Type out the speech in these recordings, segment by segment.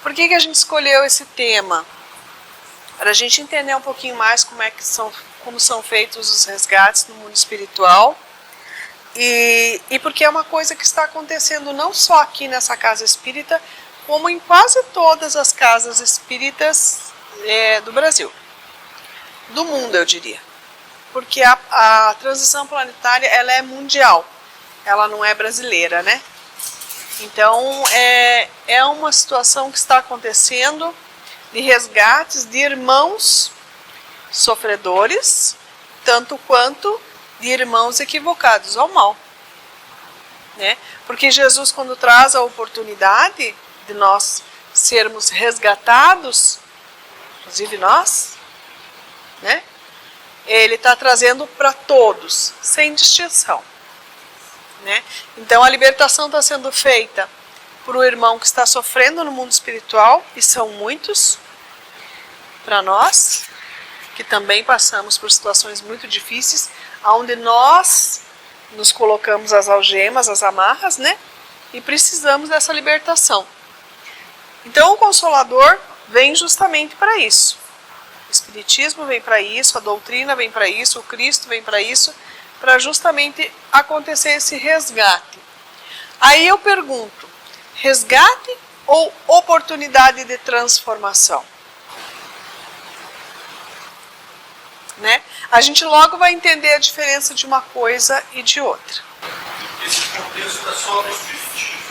Por que a gente escolheu esse tema? Para a gente entender um pouquinho mais como são feitos os resgates no mundo espiritual. E porque é uma coisa que está acontecendo não só aqui nessa casa espírita, como em quase todas as casas espíritas do Brasil. Do mundo, eu diria. Porque a transição planetária ela é mundial, ela não é brasileira, né? Então, é uma situação que está acontecendo de resgates de irmãos sofredores, tanto quanto de irmãos equivocados ao mal. Né? Porque Jesus, quando traz a oportunidade de nós sermos resgatados, inclusive nós, né? Ele está trazendo para todos, sem distinção. Né? Então a libertação está sendo feita por um irmão que está sofrendo no mundo espiritual, e são muitos, para nós, que também passamos por situações muito difíceis, onde nós nos colocamos as algemas, as amarras, né? E precisamos dessa libertação. Então o Consolador vem justamente para isso. O Espiritismo vem para isso, a doutrina vem para isso, o Cristo vem para isso, para justamente acontecer esse resgate. Aí eu pergunto, resgate ou oportunidade de transformação? Né? A gente logo vai entender a diferença de uma coisa e de outra. Esse contexto é só do Espiritismo?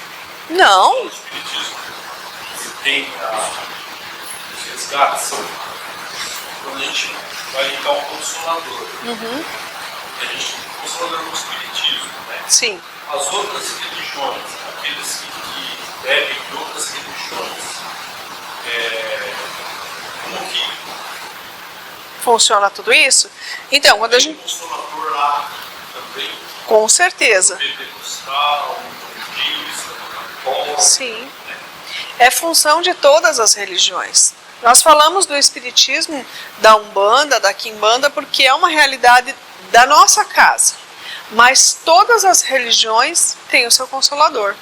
Não. O Espiritismo tem os resgates. Quando a gente vai ligar um Consolador, a gente tem um Consolador no Espiritismo, né? Sim. As outras religiões, aqueles que bebem de outras religiões, como que funciona tudo isso? Então, quando a gente... Tem um Consolador lá também? Com certeza. Pentecostal, budista, católico. Sim. É função de todas as religiões. Nós falamos do Espiritismo, da Umbanda, da Quimbanda, porque é uma realidade da nossa casa. Mas todas as religiões têm o seu Consolador.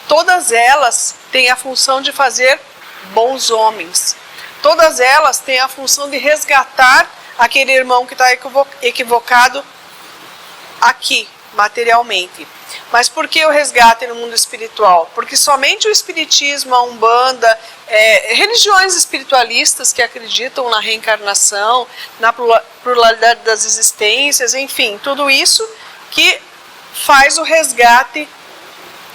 Todas elas têm a função de fazer bons homens. Todas elas têm a função de resgatar aquele irmão que está equivocado aqui, materialmente. Mas por que o resgate no mundo espiritual? Porque somente o Espiritismo, a Umbanda, religiões espiritualistas que acreditam na reencarnação, na pluralidade das existências, enfim, tudo isso que faz o resgate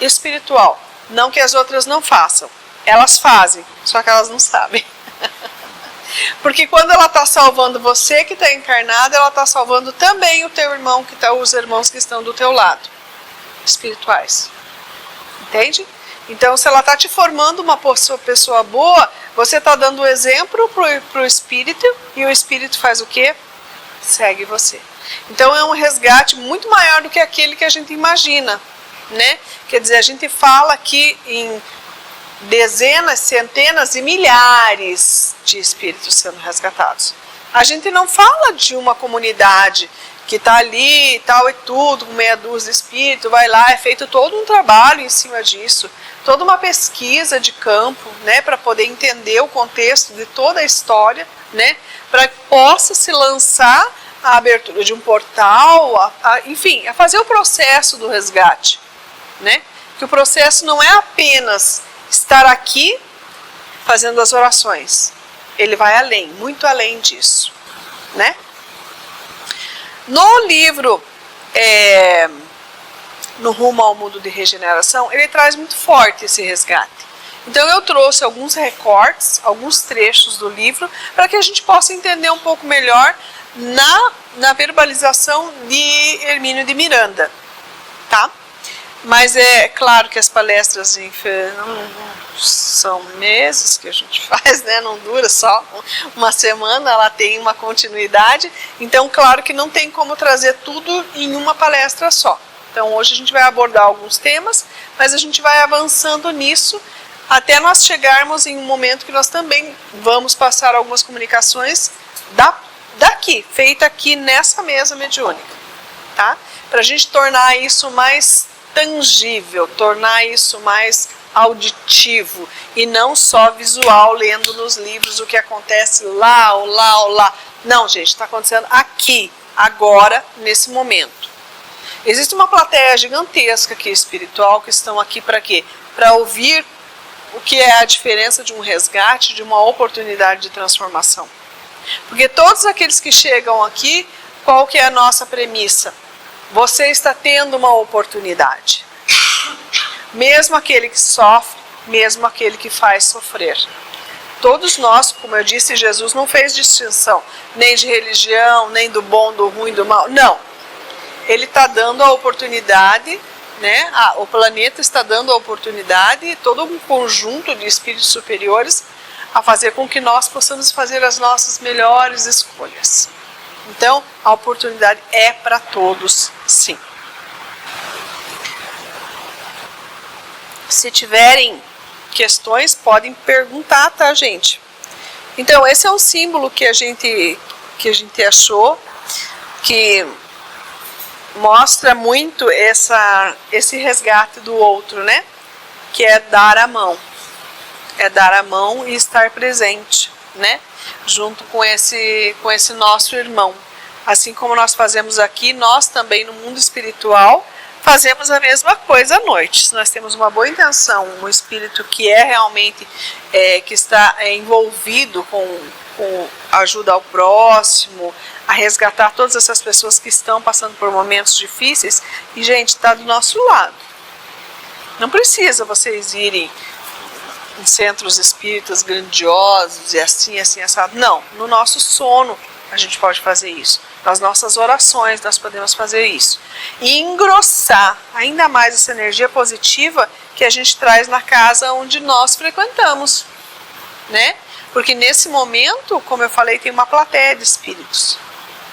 espiritual. Não que as outras não façam. Elas fazem, só que elas não sabem. Porque quando ela está salvando você que está encarnado, ela está salvando também o teu irmão, os irmãos que estão do teu lado, espirituais. Entende? Então, se ela está te formando uma pessoa boa, você está dando o exemplo para o espírito, e o espírito faz o quê? Segue você. Então, é um resgate muito maior do que aquele que a gente imagina, né? Quer dizer, a gente fala aqui em dezenas, centenas e milhares de espíritos sendo resgatados. A gente não fala de uma comunidade que está ali e tal e tudo, com meia dúzia de espíritos, vai lá, é feito todo um trabalho em cima disso, toda uma pesquisa de campo, né, para poder entender o contexto de toda a história, né, para que possa se lançar a abertura de um portal, enfim, a fazer o processo do resgate, né, que o processo não é apenas estar aqui fazendo as orações. Ele vai além, muito além disso, né? No livro No Rumo ao Mundo de Regeneração, ele traz muito forte esse resgate. Então eu trouxe alguns recortes, alguns trechos do livro, para que a gente possa entender um pouco melhor na verbalização de Hermínio de Miranda, tá? Mas é claro que as palestras são meses que a gente faz, né? Não dura só uma semana, ela tem uma continuidade. Então, claro que não tem como trazer tudo em uma palestra só. Então, hoje a gente vai abordar alguns temas, mas a gente vai avançando nisso até nós chegarmos em um momento que nós também vamos passar algumas comunicações daqui, feita aqui nessa mesa mediúnica, tá? Para a gente tornar isso mais tangível, tornar isso mais auditivo e não só visual, lendo nos livros o que acontece lá ou lá ou lá. Não, gente, está acontecendo aqui, agora, nesse momento. Existe uma plateia gigantesca aqui espiritual que estão aqui para quê? Para ouvir o que é a diferença de um resgate, de uma oportunidade de transformação. Porque todos aqueles que chegam aqui, qual que é a nossa premissa? Você está tendo uma oportunidade. Mesmo aquele que sofre, mesmo aquele que faz sofrer. Todos nós, como eu disse, Jesus não fez distinção, nem de religião, nem do bom, do ruim, do mal. Não. Ele está dando a oportunidade, né? O planeta está dando a oportunidade e todo um conjunto de espíritos superiores a fazer com que nós possamos fazer as nossas melhores escolhas. Então, a oportunidade é para todos, sim. Se tiverem questões, podem perguntar, tá, gente? Então, esse é um símbolo que a gente achou que mostra muito esse resgate do outro, né? Que é dar a mão. É dar a mão e estar presente, né? Junto com esse nosso irmão. Assim como nós fazemos aqui, nós também no mundo espiritual fazemos a mesma coisa à noite. Se nós temos uma boa intenção, um espírito que é realmente, que está envolvido com ajuda ao próximo, a resgatar todas essas pessoas que estão passando por momentos difíceis, e gente, está do nosso lado. Não precisa vocês irem em centros espíritas grandiosos e assim, assado. Não, no nosso sono a gente pode fazer isso. Nas nossas orações nós podemos fazer isso. E engrossar ainda mais essa energia positiva que a gente traz na casa onde nós frequentamos, né? Porque nesse momento, como eu falei, tem uma plateia de espíritos.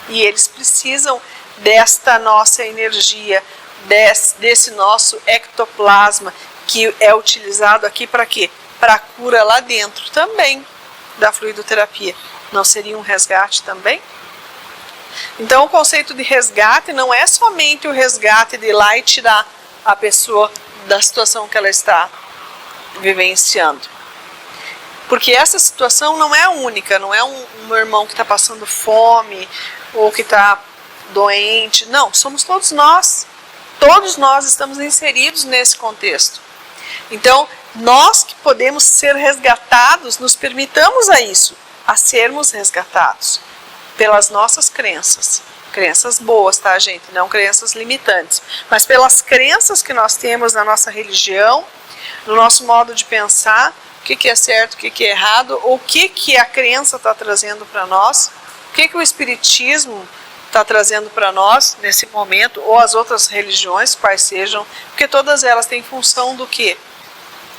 E eles precisam desta nossa energia, desse nosso ectoplasma, que é utilizado aqui para quê? Para a cura lá dentro também da fluidoterapia. Não seria um resgate também? Então o conceito de resgate não é somente o resgate de ir lá e tirar a pessoa da situação que ela está vivenciando. Porque essa situação não é única, não é um irmão que está passando fome ou que está doente. Não, somos todos nós. Todos nós estamos inseridos nesse contexto. Então, nós que podemos ser resgatados, nos permitamos a isso, a sermos resgatados pelas nossas crenças. Crenças boas, tá, gente? Não crenças limitantes. Mas pelas crenças que nós temos na nossa religião, no nosso modo de pensar, o que é certo, o que é errado, o que a crença está trazendo para nós, o que o Espiritismo está trazendo para nós nesse momento, ou as outras religiões, quais sejam, porque todas elas têm função do quê?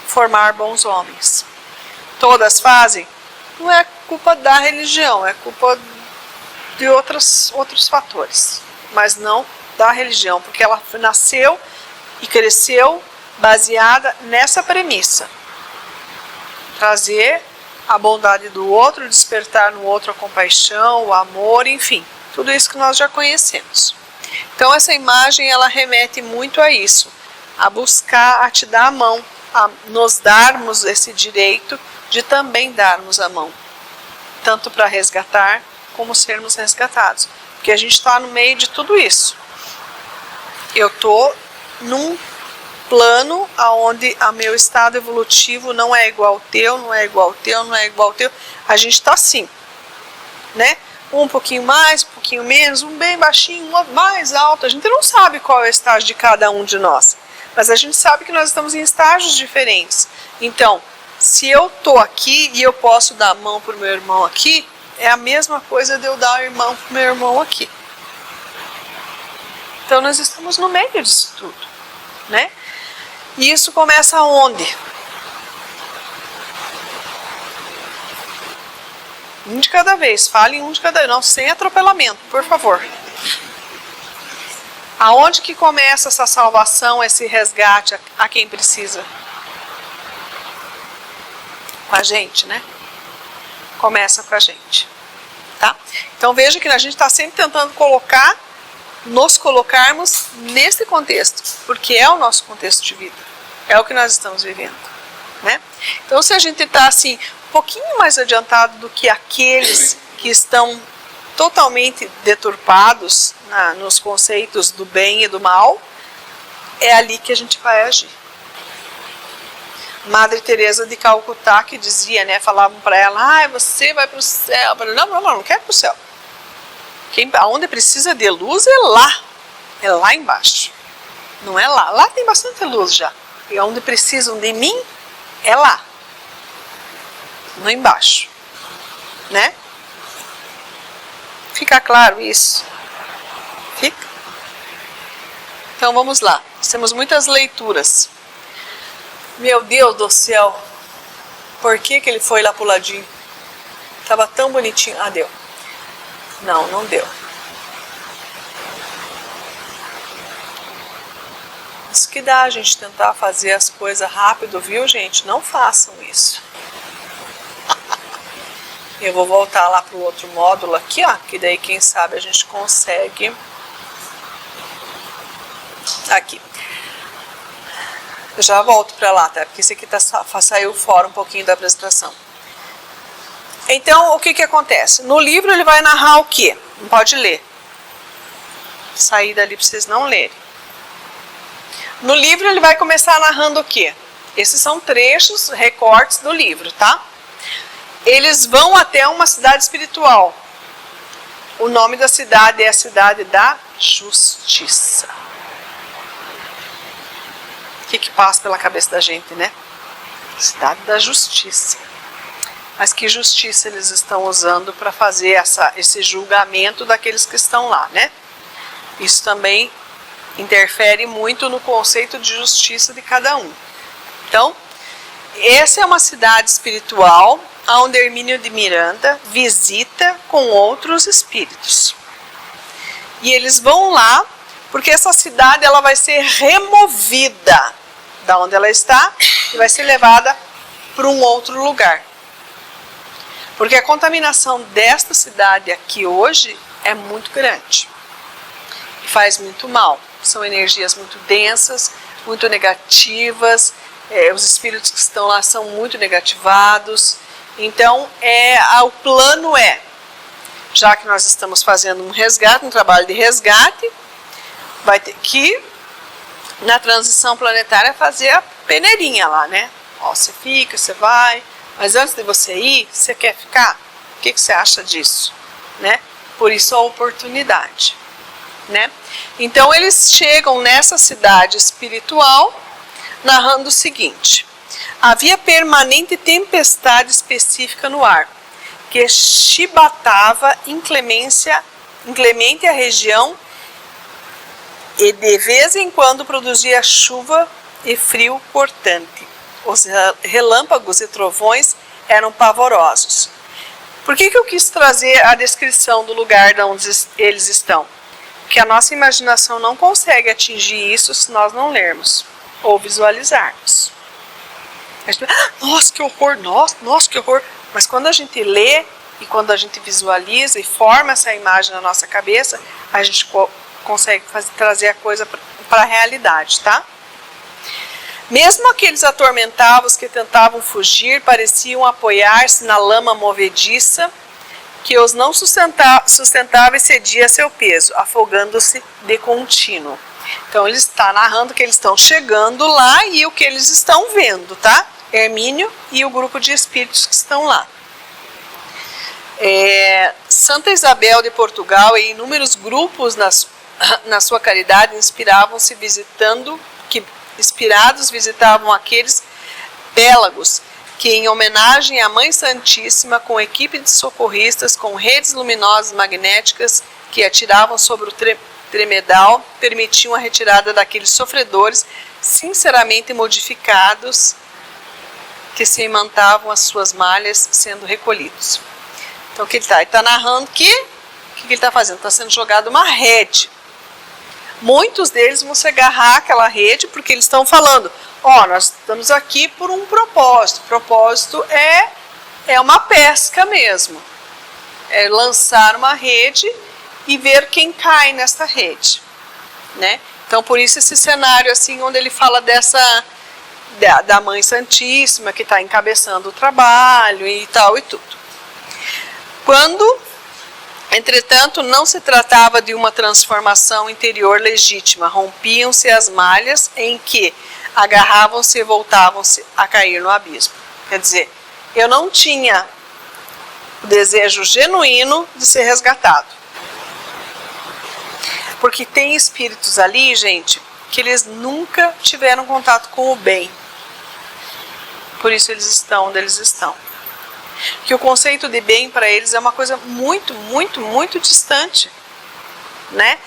Formar bons homens. Todas fazem? Não é culpa da religião, é culpa de outros fatores, mas não da religião, porque ela nasceu e cresceu baseada nessa premissa. Trazer a bondade do outro, despertar no outro a compaixão, o amor, enfim, tudo isso que nós já conhecemos. Então essa imagem ela remete muito a isso, a buscar, a te dar a mão, a nos darmos esse direito de também darmos a mão, tanto para resgatar como sermos resgatados, porque a gente está no meio de tudo isso. Eu estou num plano onde o meu estado evolutivo não é igual ao teu, não é igual ao teu, não é igual ao teu. A gente está assim, né? Um pouquinho mais, um pouquinho menos, um bem baixinho, um mais alto. A gente não sabe qual é o estágio de cada um de nós, mas a gente sabe que nós estamos em estágios diferentes. Então, se eu estou aqui e eu posso dar a mão para o meu irmão aqui, é a mesma coisa de eu dar a mão para o meu irmão aqui. Então nós estamos no meio disso tudo, né? E isso começa onde? Um de cada vez, fale um de cada vez, não, sem atropelamento, por favor. Aonde que começa essa salvação, esse resgate a quem precisa? Com a gente, né? Começa com a gente, tá? Então veja que a gente está sempre tentando nos colocarmos nesse contexto, porque é o nosso contexto de vida, é o que nós estamos vivendo. né? Então, se a gente está assim, um pouquinho mais adiantado do que aqueles que estão totalmente deturpados nos conceitos do bem e do mal, é ali que a gente vai agir. Madre Teresa de Calcutá, que dizia, né, falavam para ela, você vai para o céu. Não quero para o céu. Onde precisa de luz é lá embaixo. Não é lá. Lá tem bastante luz já. E onde precisam de mim, é lá. Não embaixo. Né? Fica claro isso? Fica? Então vamos lá. Nós temos muitas leituras. Meu Deus do céu. Por que ele foi lá pro ladinho? Tava tão bonitinho. Ah, deu. Não deu. Isso que dá a gente tentar fazer as coisas rápido, viu, gente? Não façam isso. Eu vou voltar lá pro outro módulo aqui, ó, que daí quem sabe a gente consegue. Aqui. Eu já volto para lá, tá? Porque esse aqui saiu fora um pouquinho da apresentação. Então, o que acontece? No livro ele vai narrar o quê? Não pode ler. Sair dali para vocês não lerem. No livro ele vai começar narrando o quê? Esses são trechos, recortes do livro, tá? Eles vão até uma cidade espiritual. O nome da cidade é a Cidade da Justiça. O que passa pela cabeça da gente, né? Cidade da Justiça. Mas que justiça eles estão usando para fazer esse julgamento daqueles que estão lá, né? Isso também interfere muito no conceito de justiça de cada um. Então, essa é uma cidade espiritual onde Hermínio de Miranda visita com outros espíritos. E eles vão lá porque essa cidade ela vai ser removida da onde ela está e vai ser levada para um outro lugar. Porque a contaminação desta cidade aqui hoje é muito grande. E faz muito mal. São energias muito densas, muito negativas. Os espíritos que estão lá são muito negativados. Então, o plano já que nós estamos fazendo um trabalho de resgate, vai ter que, na transição planetária, fazer a peneirinha lá, né? Ó, você fica, você vai, mas antes de você ir, você quer ficar? O que você acha disso? Né? Por isso a oportunidade. Né? Então eles chegam nessa cidade espiritual narrando o seguinte: havia permanente tempestade específica no ar, que chibatava inclemente a região e de vez em quando produzia chuva e frio cortante. Os relâmpagos e trovões eram pavorosos. Por que eu quis trazer a descrição do lugar de onde eles estão? Porque a nossa imaginação não consegue atingir isso se nós não lermos ou visualizarmos. A gente, nossa, que horror, nossa, que horror. Mas quando a gente lê e quando a gente visualiza e forma essa imagem na nossa cabeça, a gente consegue trazer a coisa para a realidade, tá? Mesmo aqueles atormentados que tentavam fugir pareciam apoiar-se na lama movediça que os não sustentava e cedia a seu peso, afogando-se de contínuo. Então ele está narrando que eles estão chegando lá e o que eles estão vendo, tá? Hermínio e o grupo de espíritos que estão lá. Santa Isabel de Portugal e inúmeros grupos na sua caridade inspiravam-se inspirados visitavam aqueles pélagos que, em homenagem à Mãe Santíssima, com equipe de socorristas, com redes luminosas magnéticas que atiravam sobre o tremedal, permitiam a retirada daqueles sofredores sinceramente modificados que se imantavam as suas malhas sendo recolhidos. Então, o que ele está? Ele está narrando que o que ele está fazendo? Está sendo jogado uma rede. Muitos deles vão se agarrar àquela rede porque eles estão falando, nós estamos aqui por um propósito. O propósito é uma pesca mesmo. É lançar uma rede e ver quem cai nessa rede. Né? Então, por isso esse cenário assim, onde ele fala da Mãe Santíssima, que está encabeçando o trabalho e tal e tudo. Quando, entretanto, não se tratava de uma transformação interior legítima, rompiam-se as malhas em que agarravam-se e voltavam-se a cair no abismo. Quer dizer, eu não tinha o desejo genuíno de ser resgatado. Porque tem espíritos ali, gente, que eles nunca tiveram contato com o bem. Por isso eles estão onde eles estão. Que o conceito de bem para eles é uma coisa muito, muito, muito distante, né?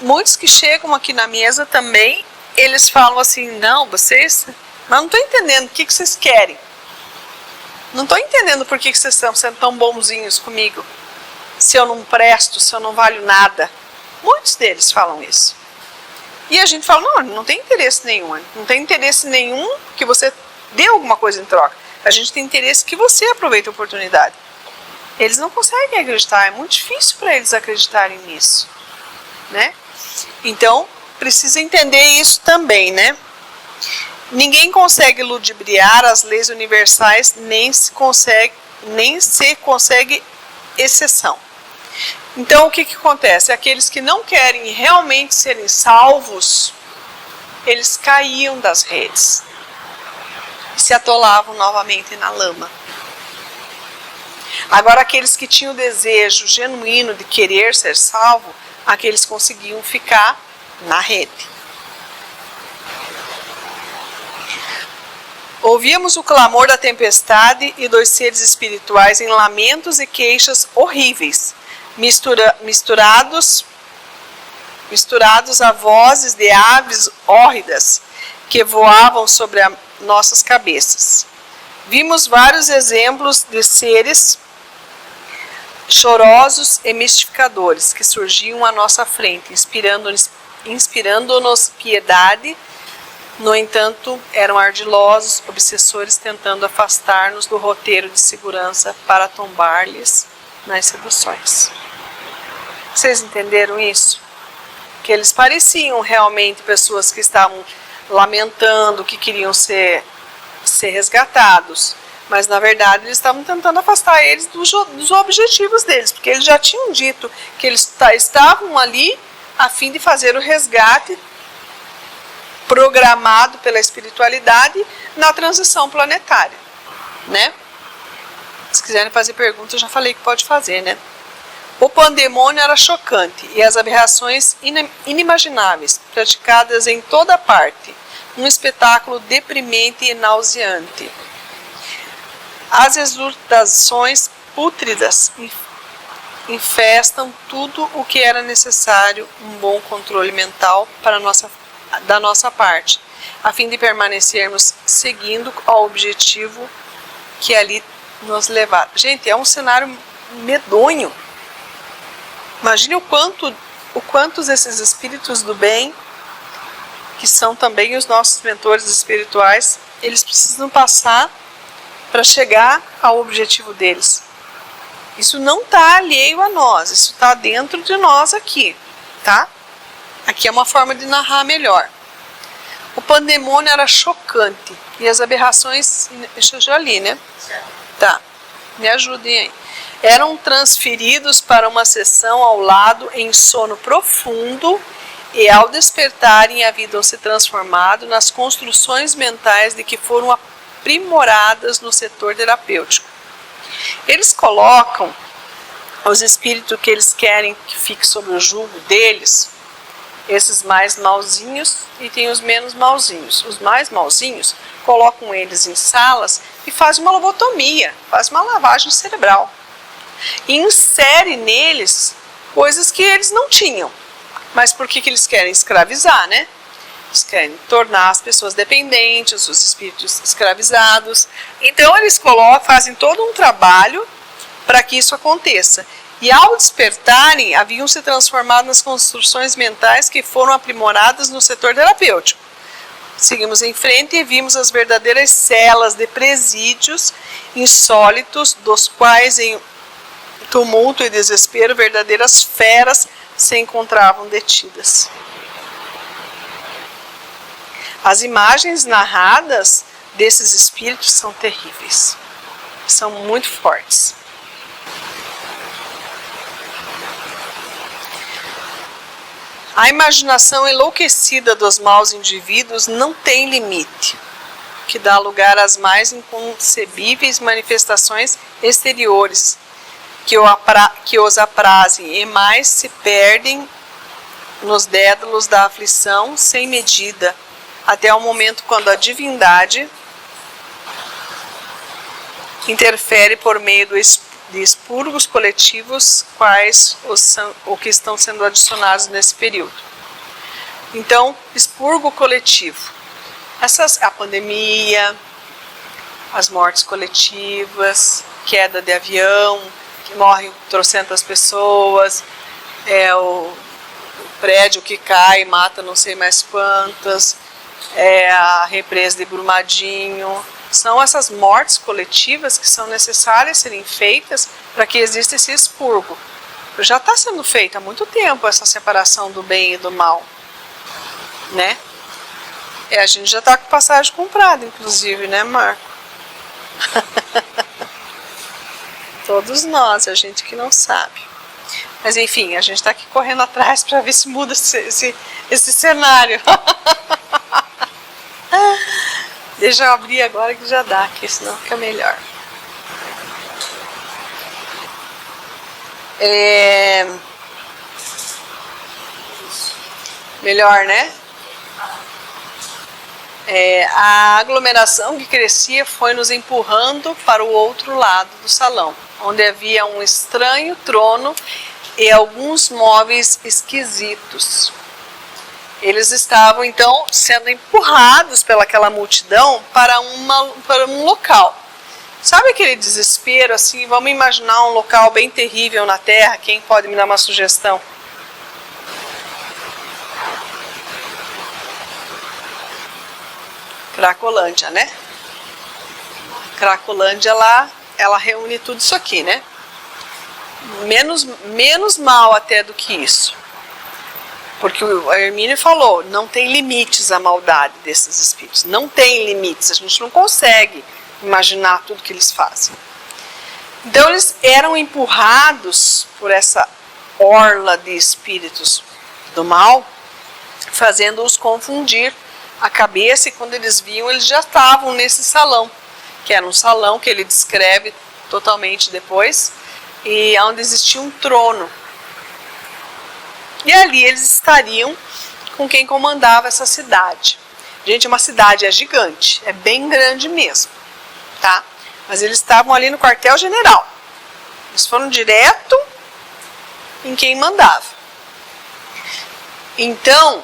Muitos que chegam aqui na mesa também, eles falam assim, não, vocês, mas não estou entendendo o que vocês querem. Não estou entendendo por que vocês estão sendo tão bonzinhos comigo. Se eu não presto, se eu não valho nada. Muitos deles falam isso. E a gente fala, não tem interesse nenhum. Não tem interesse nenhum que você dê alguma coisa em troca. A gente tem interesse que você aproveite a oportunidade. Eles não conseguem acreditar, é muito difícil para eles acreditarem nisso, né? Então, precisa entender isso também, né? Ninguém consegue ludibriar as leis universais, nem se consegue exceção. Então, o que acontece? Aqueles que não querem realmente serem salvos, eles caíam das redes. Se atolavam novamente na lama. Agora, aqueles que tinham o desejo genuíno de querer ser salvo, aqueles conseguiam ficar na rede. Ouvíamos o clamor da tempestade e dos seres espirituais em lamentos e queixas horríveis, misturados a vozes de aves hórridas que voavam sobre nossas cabeças. Vimos vários exemplos de seres chorosos e mistificadores que surgiam à nossa frente, inspirando-nos piedade. No entanto, eram ardilosos, obsessores, tentando afastar-nos do roteiro de segurança para tombar-lhes nas seduções. Vocês entenderam isso? Que eles pareciam realmente pessoas que estavam lamentando, que queriam ser resgatados, mas na verdade eles estavam tentando afastar eles dos objetivos deles, porque eles já tinham dito que eles estavam ali a fim de fazer o resgate programado pela espiritualidade na transição planetária, né? Se quiserem fazer perguntas, eu já falei que pode fazer, né? O pandemônio era chocante e as aberrações inimagináveis, praticadas em toda parte, um espetáculo deprimente e nauseante. As exultações pútridas infestam tudo o que era necessário, um bom controle mental da nossa parte, a fim de permanecermos seguindo ao objetivo que ali nos levar. Gente, é um cenário medonho. Imagine o quantos esses espíritos do bem, que são também os nossos mentores espirituais, eles precisam passar para chegar ao objetivo deles. Isso não está alheio a nós, isso está dentro de nós aqui, tá? Aqui é uma forma de narrar melhor. O pandemônio era chocante e as aberrações, deixa eu já ali, né? Tá, me ajudem aí. Eram transferidos para uma sessão ao lado em sono profundo e ao despertarem haviam se transformado nas construções mentais de que foram aprimoradas no setor terapêutico. Eles colocam os espíritos que eles querem que fique sob o jugo deles, esses mais malzinhos, e tem os menos malzinhos. Os mais malzinhos colocam eles em salas e fazem uma lobotomia, fazem uma lavagem cerebral. E insere neles coisas que eles não tinham. Mas por que eles querem escravizar, né? Eles querem tornar as pessoas dependentes, os espíritos escravizados. Então eles fazem todo um trabalho para que isso aconteça. E ao despertarem, haviam se transformado nas construções mentais que foram aprimoradas no setor terapêutico. Seguimos em frente e vimos as verdadeiras celas de presídios insólitos, dos quais em tumulto e desespero, verdadeiras feras se encontravam detidas. As imagens narradas desses espíritos são terríveis, são muito fortes. A imaginação enlouquecida dos maus indivíduos não tem limite, que dá lugar às mais inconcebíveis manifestações exteriores, que os aprazem e mais se perdem nos dédalos da aflição sem medida, até o momento quando a divindade interfere por meio de expurgos coletivos, quais o que estão sendo adicionados nesse período. Então, expurgo coletivo. A pandemia, as mortes coletivas, queda de avião, que morrem trocentas pessoas, o prédio que cai e mata não sei mais quantas, a represa de Brumadinho. São essas mortes coletivas que são necessárias serem feitas para que exista esse expurgo. Já está sendo feita há muito tempo essa separação do bem e do mal, né? A gente já está com passagem comprada, inclusive, né, Marco? Todos nós, a gente que não sabe. Mas enfim, a gente está aqui correndo atrás para ver se muda esse cenário. Deixa eu abrir agora que já dá aqui, senão fica melhor. Melhor, né? A aglomeração que crescia foi nos empurrando para o outro lado do salão, onde havia um estranho trono e alguns móveis esquisitos. Eles estavam, então, sendo empurrados pelaquela multidão para um local. Sabe aquele desespero, assim, vamos imaginar um local bem terrível na Terra? Quem pode me dar uma sugestão? Cracolândia, né? Cracolândia, ela reúne tudo isso aqui, né? Menos mal até do que isso. Porque o Hermínio falou, não tem limites à maldade desses espíritos. Não tem limites, a gente não consegue imaginar tudo que eles fazem. Então eles eram empurrados por essa orla de espíritos do mal, fazendo-os confundir a cabeça, e quando eles viam, eles já estavam nesse salão, que era um salão que ele descreve totalmente depois, e onde existia um trono. E ali eles estariam com quem comandava essa cidade. Gente, uma cidade é gigante, é bem grande mesmo, tá? Mas eles estavam ali no quartel-general. Eles foram direto em quem mandava. Então,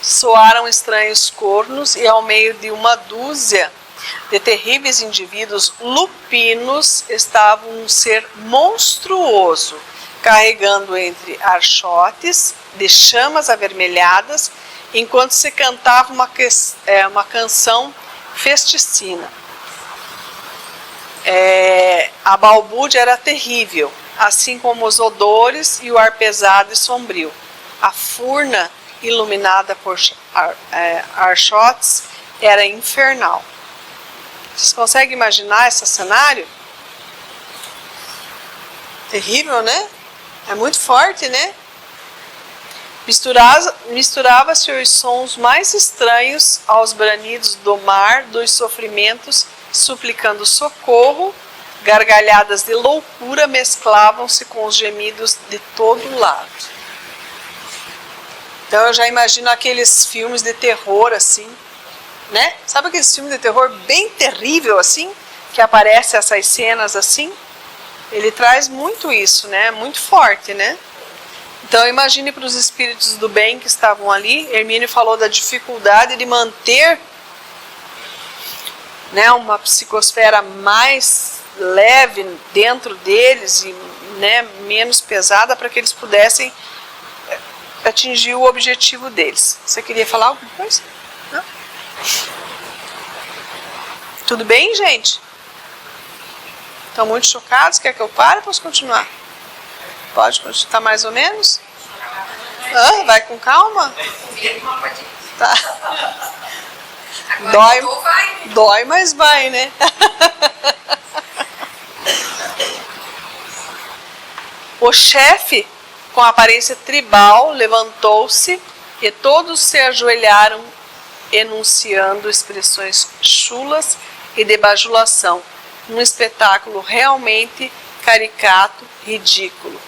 soaram estranhos cornos e ao meio de uma dúzia de terríveis indivíduos lupinos estava um ser monstruoso, carregando entre archotes de chamas avermelhadas, enquanto se cantava uma canção festicina. A balbúrdia era terrível, assim como os odores e o ar pesado e sombrio. A furna, iluminada por archotes, era infernal. Vocês conseguem imaginar esse cenário? Terrível, né? É muito forte, né? Misturava-se os sons mais estranhos aos branidos do mar, dos sofrimentos, suplicando socorro. Gargalhadas de loucura mesclavam-se com os gemidos de todo lado. Então eu já imagino aqueles filmes de terror assim, né? Sabe aqueles filmes de terror bem terrível assim, que aparecem essas cenas assim? Ele traz muito isso, né? Muito forte, né? Então imagine para os espíritos do bem que estavam ali. Hermínio falou da dificuldade de manter, né, uma psicosfera mais leve dentro deles e, né, menos pesada, para que eles pudessem atingir o objetivo deles. Você queria falar alguma coisa? Não? Tudo bem, gente? Estão muito chocados? Quer que eu pare ou posso continuar? Pode continuar, tá mais ou menos? Vai com calma? Tá. Dói, dói, mas vai, né? O chefe, com aparência tribal, levantou-se e todos se ajoelharam, enunciando expressões chulas e de bajulação, num espetáculo realmente caricato, ridículo.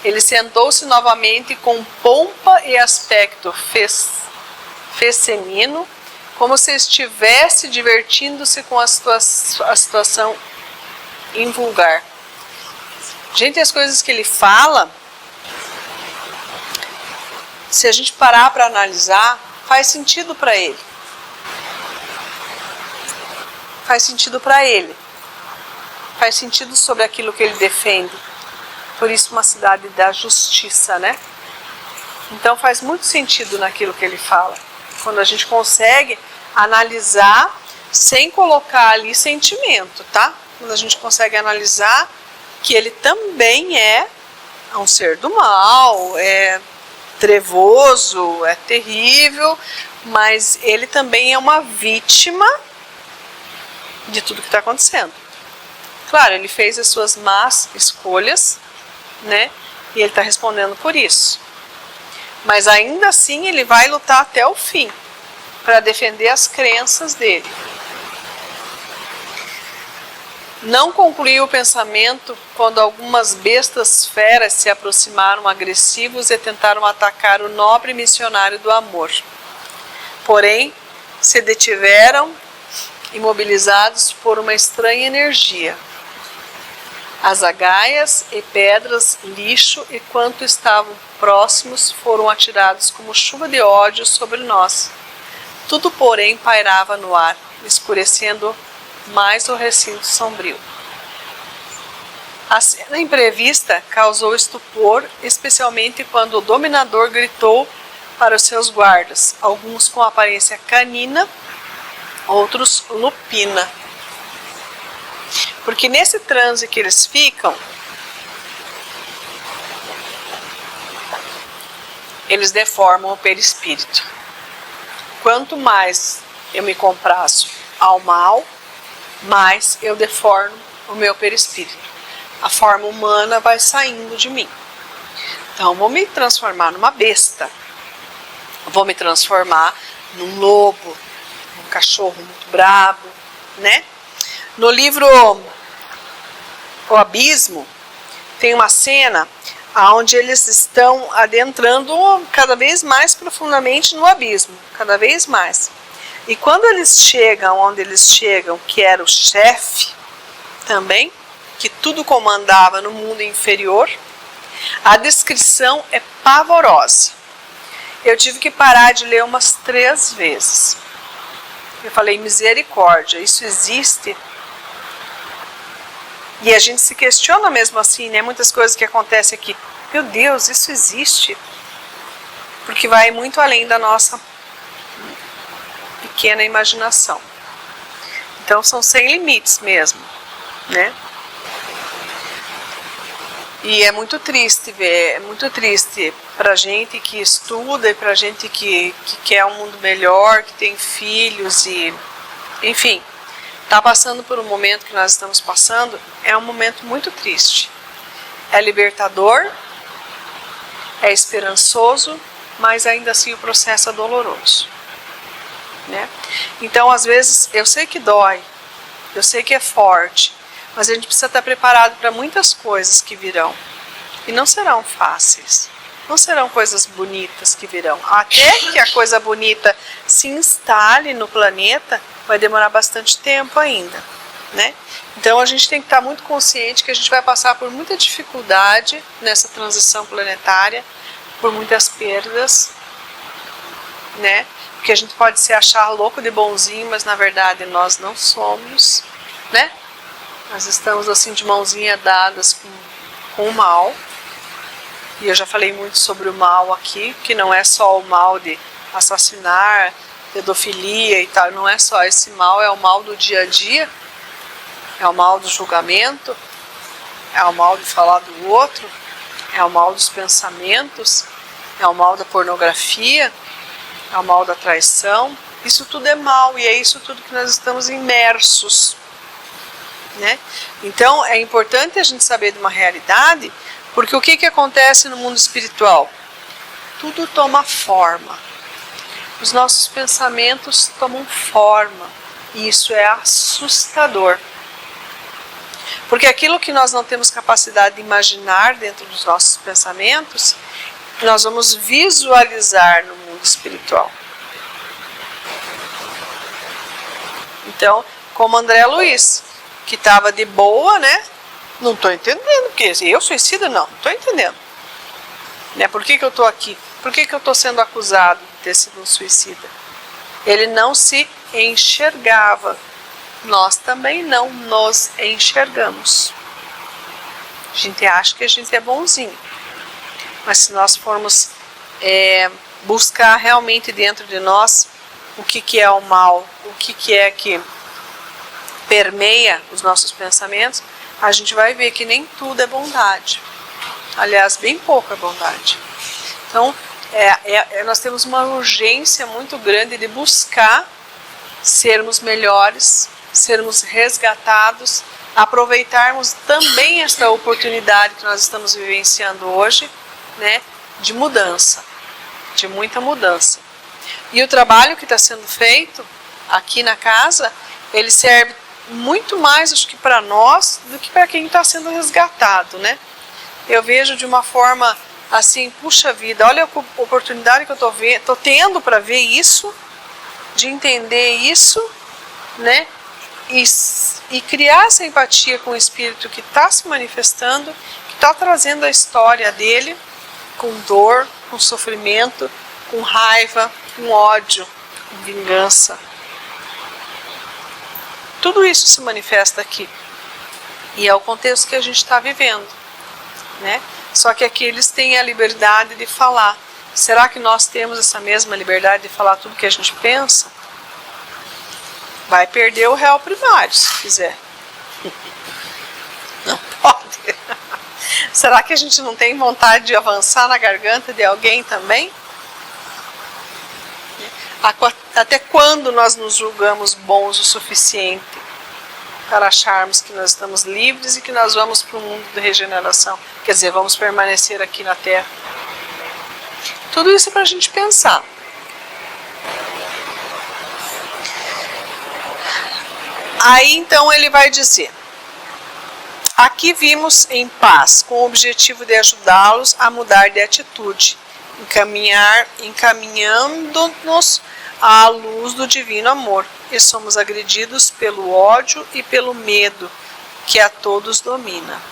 Ele sentou-se novamente com pompa e aspecto fecenino, como se estivesse divertindo-se com a situação invulgar. Gente, as coisas que ele fala, se a gente parar para analisar, faz sentido para ele. Faz sentido para ele. Faz sentido sobre aquilo que ele defende. Por isso, uma cidade da justiça, né? Então, faz muito sentido naquilo que ele fala. Quando a gente consegue analisar sem colocar ali sentimento, tá? Quando a gente consegue analisar que ele também é um ser do mal, é trevoso, é terrível, mas ele também é uma vítima de tudo que está acontecendo. Claro, ele fez as suas más escolhas, né? E ele está respondendo por isso. Mas ainda assim ele vai lutar até o fim para defender as crenças dele. Não concluiu o pensamento quando algumas bestas feras se aproximaram agressivos e tentaram atacar o nobre missionário do amor. Porém, se detiveram, imobilizados por uma estranha energia. As agaias e pedras, lixo e quanto estavam próximos foram atirados como chuva de ódio sobre nós. Tudo, porém, pairava no ar, escurecendo mais o recinto sombrio. A cena imprevista causou estupor, especialmente quando o dominador gritou para os seus guardas, alguns com aparência canina, outros lupina. Porque nesse transe que eles ficam, eles deformam o perispírito. Quanto mais eu me compraço ao mal, mais eu deformo o meu perispírito. A forma humana vai saindo de mim. Então, vou me transformar numa besta. Vou me transformar num lobo, num cachorro muito brabo, né? No livro O Abismo, tem uma cena onde eles estão adentrando cada vez mais profundamente no abismo, cada vez mais. E quando eles chegam onde eles chegam, que era o chefe também, que tudo comandava no mundo inferior, a descrição é pavorosa. Eu tive que parar de ler umas 3 vezes. Eu falei, misericórdia, isso existe? E a gente se questiona mesmo assim, né? Muitas coisas que acontecem aqui. Meu Deus, isso existe? Porque vai muito além da nossa pequena imaginação. Então são sem limites mesmo, né? E é muito triste ver, é muito triste pra gente que estuda e pra gente que quer um mundo melhor, que tem filhos e, enfim, tá passando por um momento que nós estamos passando, é um momento muito triste. É libertador, é esperançoso, mas ainda assim o processo é doloroso. Né? Então, às vezes, eu sei que dói, eu sei que é forte, mas a gente precisa estar preparado para muitas coisas que virão. E não serão fáceis, não serão coisas bonitas que virão. Até que a coisa bonita se instale no planeta, vai demorar bastante tempo ainda. Né? Então, a gente tem que estar muito consciente que a gente vai passar por muita dificuldade nessa transição planetária, por muitas perdas, né? Porque a gente pode se achar louco de bonzinho, mas na verdade nós não somos, né? Nós estamos assim de mãozinha dadas com o mal. E eu já falei muito sobre o mal aqui, que não é só o mal de assassinar, pedofilia e tal, não é só esse mal, é o mal do dia a dia, é o mal do julgamento, é o mal de falar do outro, é o mal dos pensamentos, é o mal da pornografia, é o mal da traição, Isso tudo é mal e é isso tudo que nós estamos imersos, né? Então é importante a gente saber de uma realidade, porque o que acontece no mundo espiritual? Tudo toma forma. Os nossos pensamentos tomam forma e isso é assustador. Porque aquilo que nós não temos capacidade de imaginar dentro dos nossos pensamentos, nós vamos visualizar no mundo espiritual. Então, como André Luiz, que estava de boa, né? Não estou entendendo, porque eu suicida? Não estou entendendo. Né? Por que eu estou aqui? Por que eu estou sendo acusado de ter sido um suicida? Ele não se enxergava. Nós também não nos enxergamos. A gente acha que a gente é bonzinho. Mas se nós formos buscar realmente dentro de nós o que é o mal, o que é que permeia os nossos pensamentos, a gente vai ver que nem tudo é bondade. Aliás, bem pouco é bondade. Então, nós temos uma urgência muito grande de buscar sermos melhores, sermos resgatados, aproveitarmos também esta oportunidade que nós estamos vivenciando hoje, né, de mudança, de muita mudança. E o trabalho que está sendo feito aqui na casa, ele serve muito mais, acho que para nós, do que para quem está sendo resgatado, né? Eu vejo de uma forma assim, puxa vida, olha a oportunidade que eu estou tendo para ver isso, de entender isso, né? E criar essa empatia com o espírito que está se manifestando, que está trazendo a história dele, com dor, com sofrimento, com raiva, com ódio, com vingança. Tudo isso se manifesta aqui. E é o contexto que a gente está vivendo, né? Só que aqui eles têm a liberdade de falar. Será que nós temos essa mesma liberdade de falar tudo que a gente pensa? Vai perder o réu primário, se quiser. Não pode. Será que a gente não tem vontade de avançar na garganta de alguém também? Até quando nós nos julgamos bons o suficiente para acharmos que nós estamos livres e que nós vamos para o mundo de regeneração? Quer dizer, vamos permanecer aqui na Terra. Tudo isso é para a gente pensar. Aí então ele vai dizer: aqui vimos em paz, com o objetivo de ajudá-los a mudar de atitude, encaminhando-nos à luz do divino amor, e somos agredidos pelo ódio e pelo medo que a todos domina.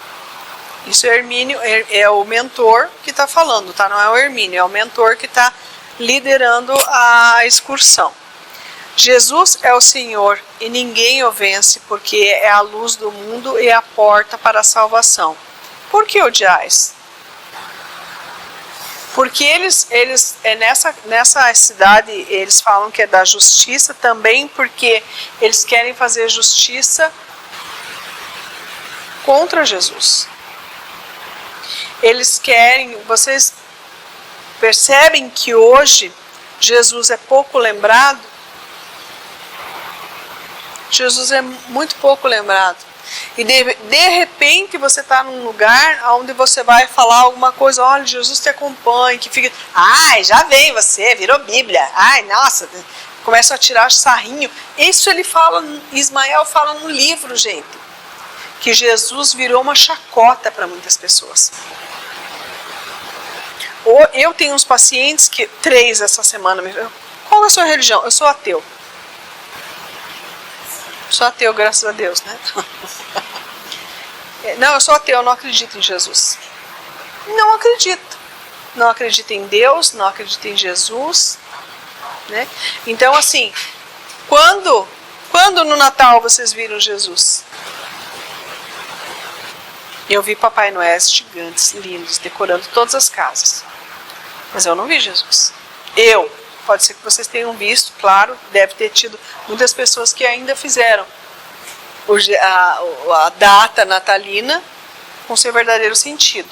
Isso é Hermínio, é o mentor que está falando, tá? Não é o Hermínio, é o mentor que está liderando a excursão. Jesus é o Senhor e ninguém o vence, porque é a luz do mundo e a porta para a salvação. Por que odiais? Porque eles nessa cidade, eles falam que é da justiça, também porque eles querem fazer justiça contra Jesus. Eles querem, vocês percebem que hoje Jesus é pouco lembrado? Jesus é muito pouco lembrado. E de repente você está num lugar onde você vai falar alguma coisa, olha, Jesus te acompanha, que fica, ai, já vem você, virou Bíblia, ai, nossa, começa a tirar sarrinho. Isso ele fala, Ismael fala no livro, gente, que Jesus virou uma chacota para muitas pessoas. Eu tenho uns pacientes, 3 essa semana, qual é a sua religião? Eu sou ateu. Sou ateu, graças a Deus, né? Não, eu sou ateu, eu não acredito em Jesus. Não acredito. Não acredito em Deus, não acredito em Jesus, né? Então, assim, quando no Natal vocês viram Jesus? Eu vi Papai Noel gigantes, lindos, decorando todas as casas. Mas eu não vi Jesus. Pode ser que vocês tenham visto, claro, deve ter tido muitas pessoas que ainda fizeram a data natalina com seu verdadeiro sentido.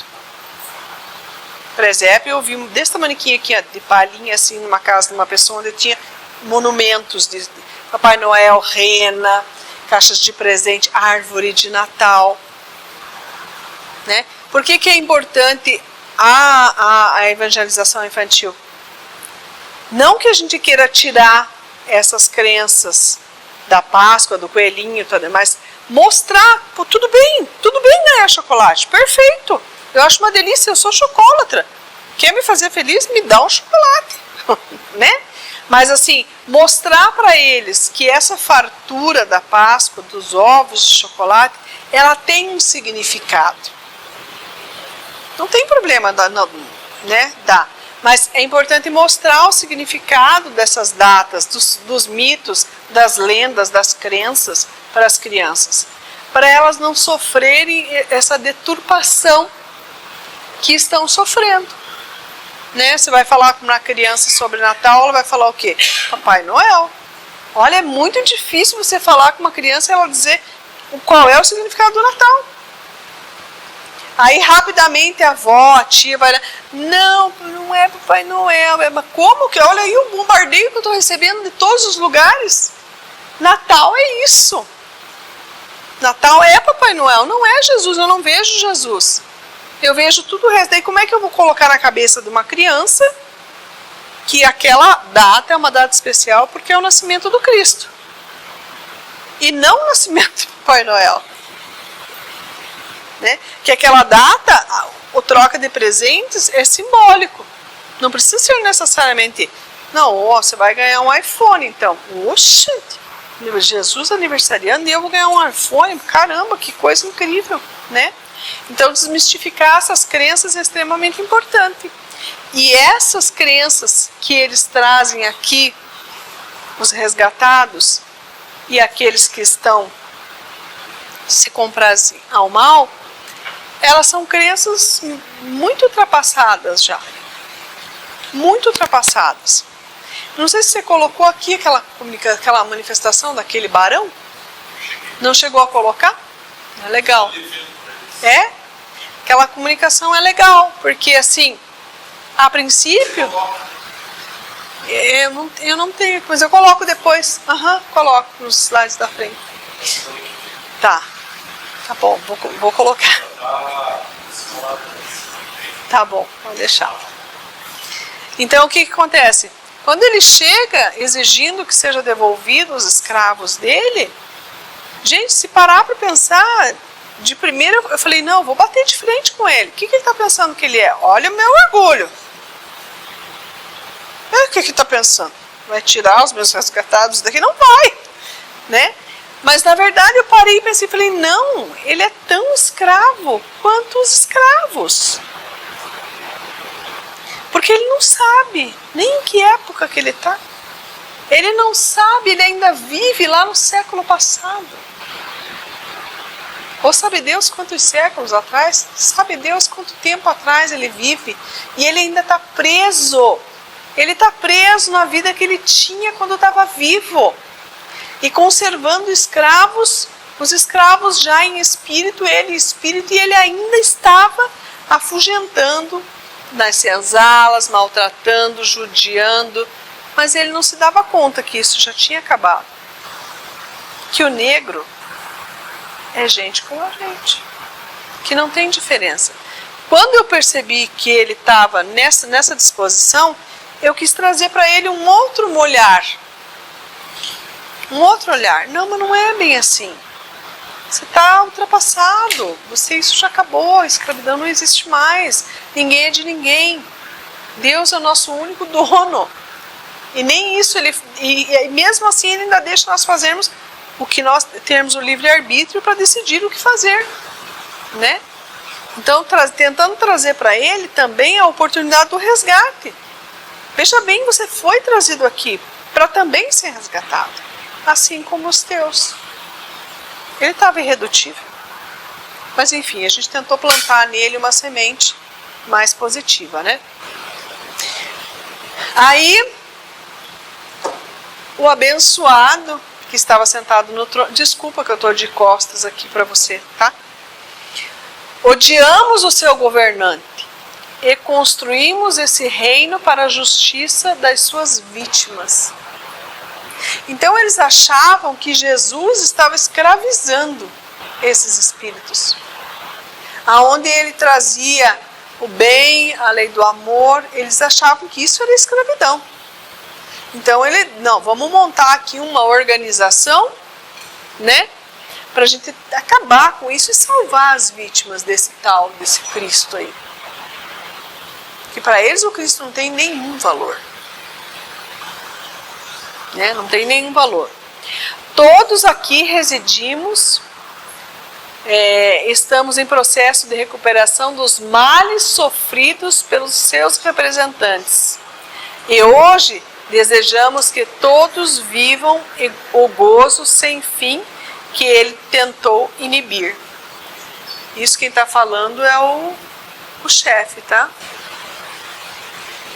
Presépio, eu vi desse tamanho aqui de palhinha, assim, numa casa de uma pessoa onde tinha monumentos de Papai Noel, rena, caixas de presente, árvore de Natal. Né? Por que é importante a evangelização infantil? Não que a gente queira tirar essas crenças da Páscoa, do coelhinho, mas mostrar, pô, tudo bem ganhar chocolate, perfeito. Eu acho uma delícia, eu sou chocolatra. Quer me fazer feliz? Me dá um chocolate. Né? Mas assim, mostrar para eles que essa fartura da Páscoa, dos ovos de chocolate, ela tem um significado. Não tem problema, né? Dá. Mas é importante mostrar o significado dessas datas, dos mitos, das lendas, das crenças para as crianças. Para elas não sofrerem essa deturpação que estão sofrendo. Né? Você vai falar com uma criança sobre Natal, ela vai falar o quê? Papai Noel. Olha, é muito difícil você falar com uma criança e ela dizer qual é o significado do Natal. Aí rapidamente a avó, a tia vai lá, não é Papai Noel, mas como que, olha aí o bombardeio que eu estou recebendo de todos os lugares. Natal é isso. Natal é Papai Noel, não é Jesus, eu não vejo Jesus. Eu vejo tudo o resto. Daí como é que eu vou colocar na cabeça de uma criança que aquela data é uma data especial porque é o nascimento do Cristo. E não o nascimento do Papai Noel. Né? Que aquela data, a troca de presentes é simbólico. Não precisa ser necessariamente, não, ó, você vai ganhar um iPhone então. Oxe, Jesus aniversariando e eu vou ganhar um iPhone, caramba, que coisa incrível, né? Então desmistificar essas crenças é extremamente importante. E essas crenças que eles trazem aqui, os resgatados e aqueles que estão se comprazem ao mal, elas são crenças muito ultrapassadas já. Muito ultrapassadas. Não sei se você colocou aqui aquela manifestação daquele barão. Não chegou a colocar? É legal. É? Aquela comunicação é legal, porque assim, a princípio, eu não tenho, mas eu coloco depois. Coloco nos slides da frente. Tá bom, vou colocar. Tá bom, vou deixar. Então o que acontece? Quando ele chega exigindo que seja devolvido os escravos dele, gente, se parar para pensar, de primeira eu falei, não, vou bater de frente com ele. O que ele está pensando que ele é? Olha o meu orgulho. O que ele está pensando? Vai tirar os meus resgatados daqui? Não vai, né? Mas na verdade eu parei e pensei, falei, não, ele é tão escravo quanto os escravos. Porque ele não sabe nem em que época que ele está. Ele não sabe, ele ainda vive lá no século passado. Ou sabe Deus quantos séculos atrás? Sabe Deus quanto tempo atrás ele vive? E ele ainda está preso. Ele está preso na vida que ele tinha quando estava vivo. E conservando escravos, os escravos já em espírito, e ele ainda estava afugentando nas senzalas, maltratando, judiando. Mas ele não se dava conta que isso já tinha acabado. Que o negro é gente como a gente, que não tem diferença. Quando eu percebi que ele estava nessa disposição, eu quis trazer para ele um outro olhar. Um outro olhar. Não, mas não é bem assim. Você está ultrapassado. Isso já acabou. A escravidão não existe mais. Ninguém é de ninguém. Deus é o nosso único dono. E nem isso, e mesmo assim ele ainda deixa nós fazermos o que nós termos o livre-arbítrio para decidir o que fazer, né? Então, tentando trazer para ele também a oportunidade do resgate. Veja bem, você foi trazido aqui para também ser resgatado, assim como os teus. Ele estava irredutível. Mas enfim, a gente tentou plantar nele uma semente mais positiva, né? Aí, o abençoado que estava sentado no trono, desculpa que eu estou de costas aqui para você, tá? Odiamos o seu governante e construímos esse reino para a justiça das suas vítimas. Então eles achavam que Jesus estava escravizando esses espíritos. Aonde ele trazia o bem, a lei do amor, eles achavam que isso era escravidão. Então não, vamos montar aqui uma organização, né? Para a gente acabar com isso e salvar as vítimas desse Cristo aí. Que para eles o Cristo não tem nenhum valor. Né? Não tem nenhum valor. Todos aqui residimos, estamos em processo de recuperação dos males sofridos pelos seus representantes. E hoje desejamos que todos vivam o gozo sem fim que ele tentou inibir. Isso quem está falando é o chefe, tá?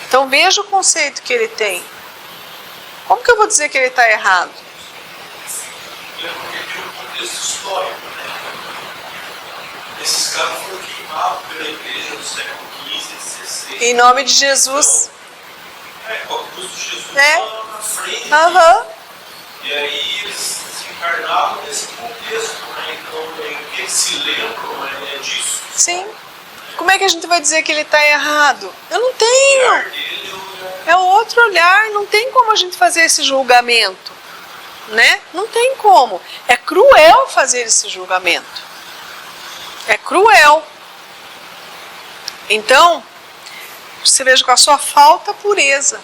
Então veja o conceito que ele tem. Como que eu vou dizer que ele está errado? É porque tem um contexto histórico, né? Esses caras foram queimados pela igreja do século XV, XVI. Em nome de Jesus. Com a cruz de Jesus na frente. E aí eles se encarnavam nesse contexto, né? Então, o que eles se lembram é disso. Sim. Como é que a gente vai dizer que ele está errado? Eu não tenho. É outro olhar, não tem como a gente fazer esse julgamento, né? Não tem como. É cruel fazer esse julgamento. É cruel. Então, você veja com a sua falsa pureza.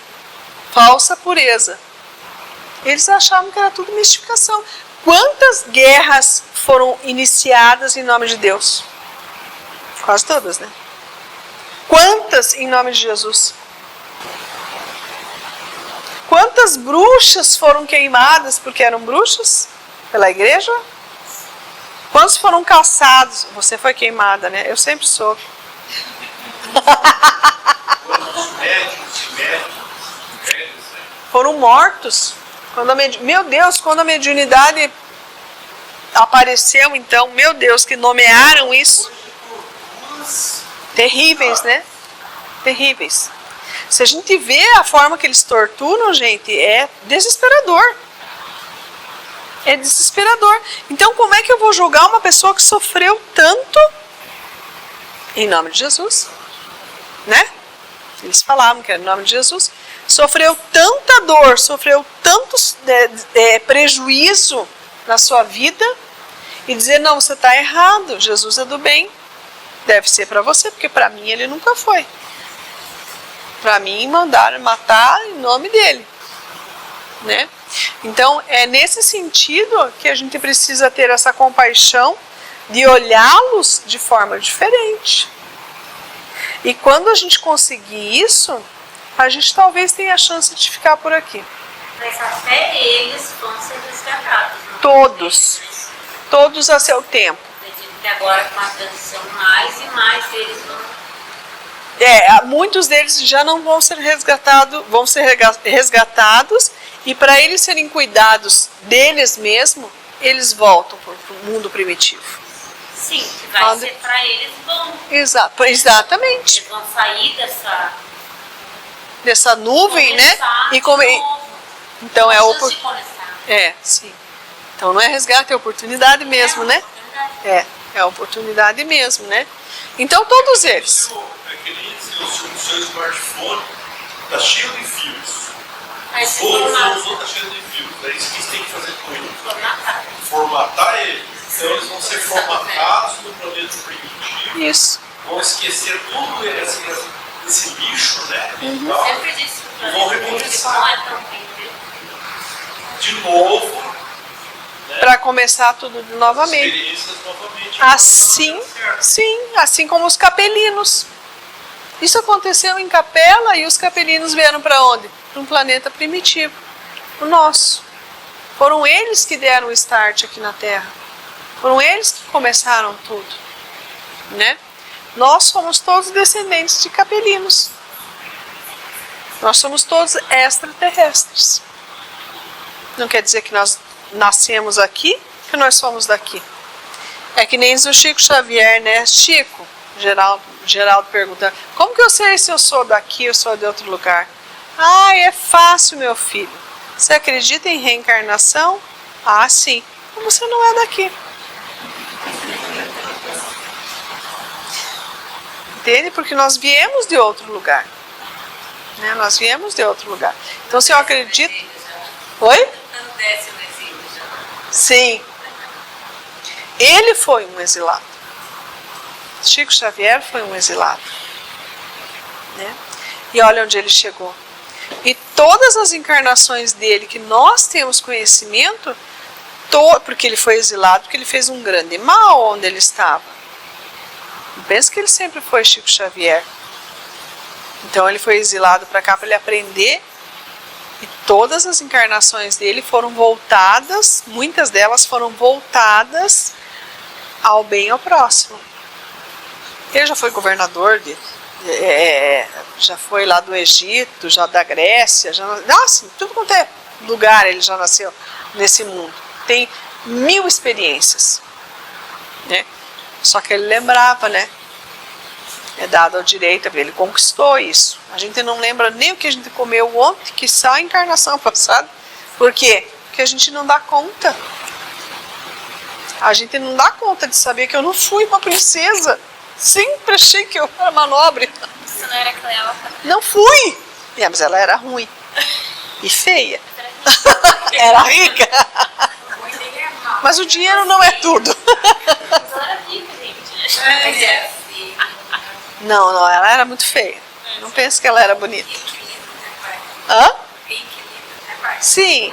Eles achavam que era tudo mistificação. Quantas guerras foram iniciadas em nome de Deus? Quase todas, né? Quantas em nome de Jesus? Quantas bruxas foram queimadas porque eram bruxas? Pela igreja? Quantos foram caçados? Você foi queimada, né? Eu sempre sou. Quantos médicos e médicos velhos, né? Foram mortos. Meu Deus, quando a mediunidade apareceu, então, meu Deus, que nomearam isso. Terríveis, né? Terríveis. Se a gente vê a forma que eles torturam, gente, é desesperador. É desesperador. Então, como é que eu vou julgar uma pessoa que sofreu tanto em nome de Jesus? Né? Eles falavam que era em nome de Jesus. Sofreu tanta dor, sofreu tanto prejuízo na sua vida e dizer, não, você está errado, Jesus é do bem. Deve ser para você, porque para mim ele nunca foi. Para mim mandaram matar em nome dele, né? Então é nesse sentido que a gente precisa ter essa compaixão de olhá-los de forma diferente. E quando a gente conseguir isso, a gente talvez tenha a chance de ficar por aqui. Mas até eles vão ser resgatados. Todos a seu tempo. Acredito que agora com a transição mais e mais eles vão... Muitos deles já não vão ser resgatados, e para eles serem cuidados deles mesmos, eles voltam para o mundo primitivo. Sim, que vai ser para eles bom. Exatamente. Eles vão sair dessa nuvem, né? E então sim. Então não é resgate, é oportunidade mesmo, né? É a oportunidade mesmo, né? Então todos eles. É que nem o seu smartphone está cheio de fios. Os outros está cheio de fios. É isso que eles têm que fazer com ele. Formatar ele. Então eles vão ser formatados no planeta primitivo. Isso. Vão esquecer tudo esse lixo, né? Sempre disse que o vão planeta recomeçar não é tão bem. de novo. Para começar tudo novamente. Experiências novamente. Assim como os capelinos. Isso aconteceu em Capela e os capelinos vieram para onde? Para um planeta primitivo, o nosso. Foram eles que deram o start aqui na Terra. Foram eles que começaram tudo, né? Nós somos todos descendentes de capelinos. Nós somos todos extraterrestres. Não quer dizer que nós nascemos aqui, que nós somos daqui. É que nem diz o Chico Xavier, né? Chico, Geraldo pergunta, como que eu sei se eu sou daqui ou sou de outro lugar? É fácil, meu filho. Você acredita em reencarnação? Ah, sim. Então você não é daqui. Entende? Porque nós viemos de outro lugar. Né? Nós viemos de outro lugar. Então se eu acredito... Oi? Sim. Ele foi um exilado. Chico Xavier foi um exilado. Né? E olha onde ele chegou. E todas as encarnações dele que nós temos conhecimento, porque ele foi exilado, porque ele fez um grande mal onde ele estava. Não pensa que ele sempre foi Chico Xavier. Então ele foi exilado para cá para ele aprender. E todas as encarnações dele foram voltadas, muitas delas foram voltadas ao bem e ao próximo. Ele já foi governador já foi lá do Egito, já da Grécia, assim, tudo quanto é lugar ele já nasceu nesse mundo. Tem 1000 experiências, né? Só que ele lembrava, né? É dado ao direito, ele conquistou isso. A gente não lembra nem o que a gente comeu ontem, que só a encarnação passada. Por quê? Porque a gente não dá conta. A gente não dá conta de saber que eu não fui uma princesa. Sempre achei que eu era uma nobre. Você não era Cleópatra? Não fui! Mas ela era ruim. E feia. Era rica. Mas o dinheiro não é tudo. Ela era rica, gente. Não, ela era muito feia. Não penso que ela era bonita. Hã? Sim.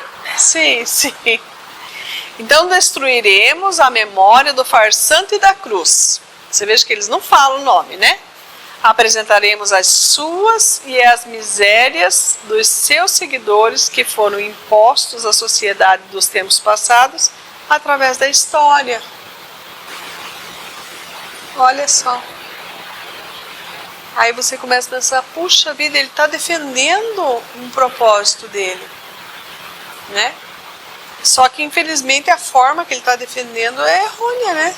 Então destruiremos a memória do farsante e da cruz. Você veja que eles não falam o nome, né? Apresentaremos as suas e as misérias dos seus seguidores que foram impostos à sociedade dos tempos passados através da história. Olha só. Aí você começa a pensar, puxa vida, ele está defendendo um propósito dele, né? Só que infelizmente a forma que ele está defendendo é errônea, né?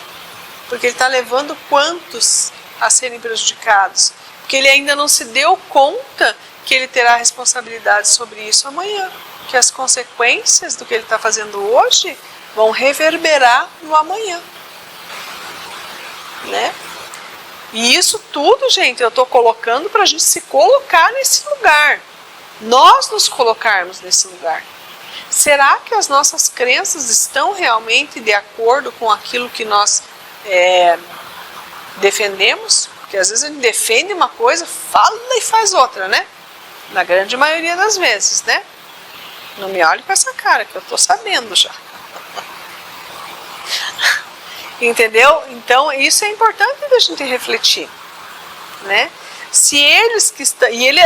Porque ele está levando quantos a serem prejudicados? Porque ele ainda não se deu conta que ele terá responsabilidade sobre isso amanhã. Que as consequências do que ele está fazendo hoje vão reverberar no amanhã, né? E isso tudo, gente, eu estou colocando para a gente se colocar nesse lugar. Nós nos colocarmos nesse lugar. Será que as nossas crenças estão realmente de acordo com aquilo que nós defendemos? Porque às vezes a gente defende uma coisa, fala e faz outra, né? Na grande maioria das vezes, né? Não me olhe com essa cara, que eu estou sabendo já. Entendeu? Então isso é importante da gente refletir, né? Se eles que estão, e ele,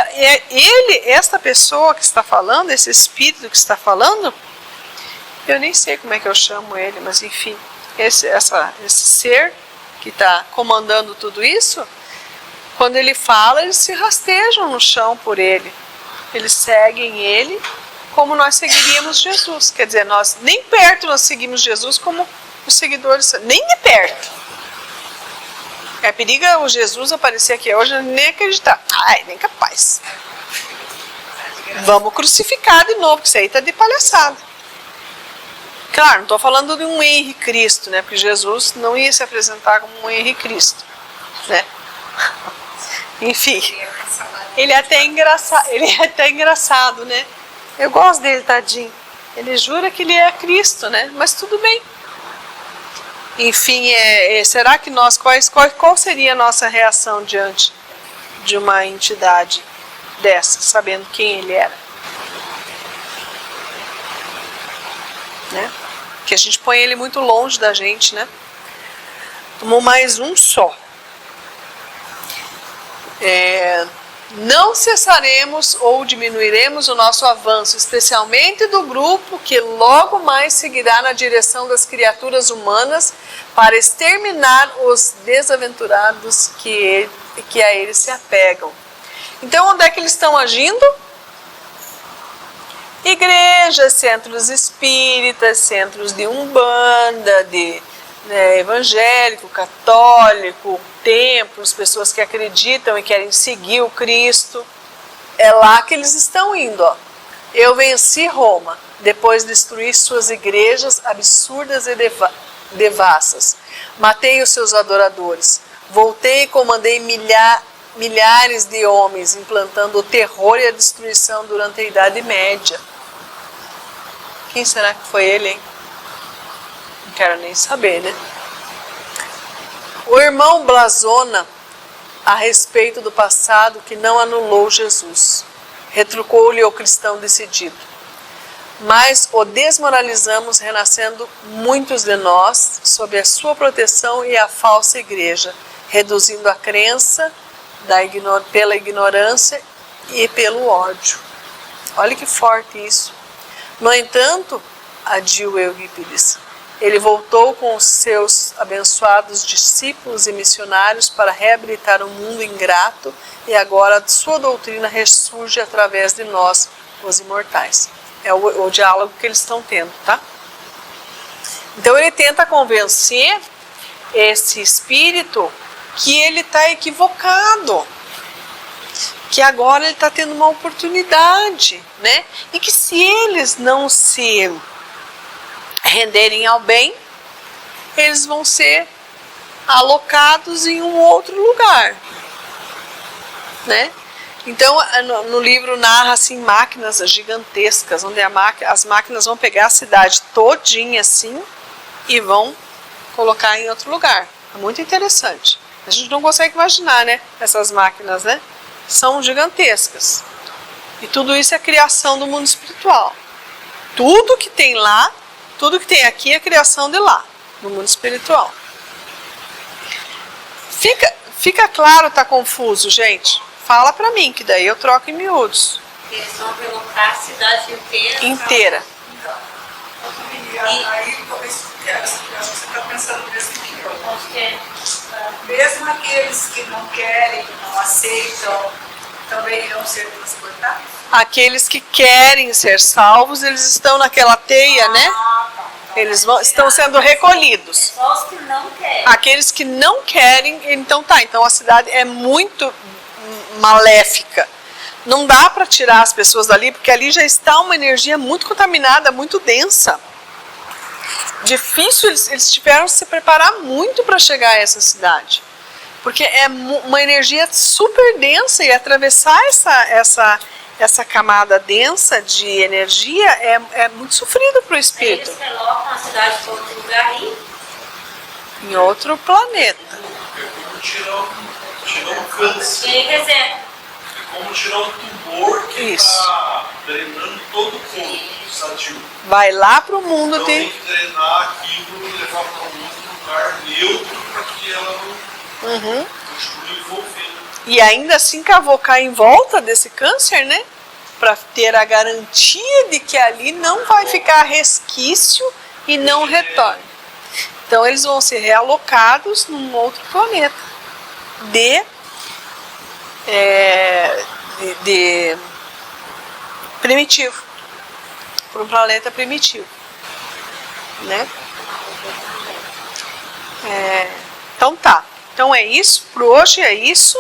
esta pessoa que está falando, esse espírito que está falando, eu nem sei como é que eu chamo ele, mas enfim, esse ser que está comandando tudo isso, quando ele fala, eles se rastejam no chão por ele, eles seguem ele como nós seguiríamos Jesus, quer dizer, nós nem perto nós seguimos Jesus como os seguidores, nem de perto. É perigo o Jesus aparecer aqui hoje e nem acreditar. Ai, nem capaz. Vamos crucificar de novo, que isso aí está de palhaçada. Claro, não estou falando de um Henri Cristo, né? Porque Jesus não ia se apresentar como um Henri Cristo, né? Enfim, ele é até engraçado, né? Eu gosto dele, tadinho. Ele jura que ele é Cristo, né? Mas tudo bem. Enfim, será que nós, qual seria a nossa reação diante de uma entidade dessa, sabendo quem ele era? Né? Que a gente põe ele muito longe da gente, né? Tomou mais um só. Não cessaremos ou diminuiremos o nosso avanço, especialmente do grupo que logo mais seguirá na direção das criaturas humanas para exterminar os desaventurados que a eles se apegam. Então, onde é que eles estão agindo? Igrejas, centros espíritas, centros de umbanda, de evangélico, católico, templos, pessoas que acreditam e querem seguir o Cristo. É lá que eles estão indo, ó. Eu venci Roma, depois destruí suas igrejas absurdas e devassas. Matei os seus adoradores. Voltei e comandei milhares de homens, implantando o terror e a destruição durante a Idade Média. Quem será que foi ele, hein? Não quero nem saber, né? O irmão blasona a respeito do passado que não anulou Jesus. Retrucou-lhe o cristão decidido. Mas o desmoralizamos, renascendo muitos de nós sob a sua proteção e a falsa igreja, reduzindo a crença pela ignorância e pelo ódio. Olha que forte isso. No entanto, adiu Eurípides, ele voltou com os seus abençoados discípulos e missionários para reabilitar o mundo ingrato e agora sua doutrina ressurge através de nós, os imortais. É o diálogo que eles estão tendo, tá? Então ele tenta convencer esse espírito que ele está equivocado, que agora ele está tendo uma oportunidade, né? E que se eles não se renderem ao bem, eles vão ser alocados em um outro lugar, né? Então no livro narra assim máquinas gigantescas, onde as máquinas vão pegar a cidade todinha assim e vão colocar em outro lugar. É muito interessante. A gente não consegue imaginar, né? Essas máquinas, né? São gigantescas. E tudo isso é criação do mundo espiritual. Tudo que tem lá, tudo que tem aqui é criação de lá, no mundo espiritual. Fica claro, tá confuso, gente? Fala pra mim, que daí eu troco em miúdos. Eles vão colocar a cidade Inteira. Aí talvez acho que você está pensando mesmo que eu. Acho que é. Mesmo aqueles que não querem, que não aceitam, também irão ser transportados? Aqueles que querem ser salvos, eles estão naquela teia, né? Eles estão sendo recolhidos. Só os que não querem. Aqueles que não querem, então tá. Então a cidade é muito maléfica. Não dá para tirar as pessoas dali, porque ali já está uma energia muito contaminada, muito densa. Difícil, eles tiveram que se preparar muito para chegar a essa cidade. Porque é uma energia super densa e atravessar essa camada densa de energia é muito sofrido para o espírito. Eles colocam a cidade para outro lugar aí? Em outro planeta. É como tirar um câncer. E aí, quer dizer, É como tirar um tumor que está drenando todo o corpo sadio. Vai lá para o mundo. Então tem que drenar aquilo e levar para um outro lugar neutro para que ela não continue envolvendo. E ainda assim cavocar em volta desse câncer, né? Para ter a garantia de que ali não vai ficar resquício e não retorne. Então eles vão ser realocados num outro planeta de primitivo, para um planeta primitivo, né? Então tá. Então é isso. Por hoje é isso.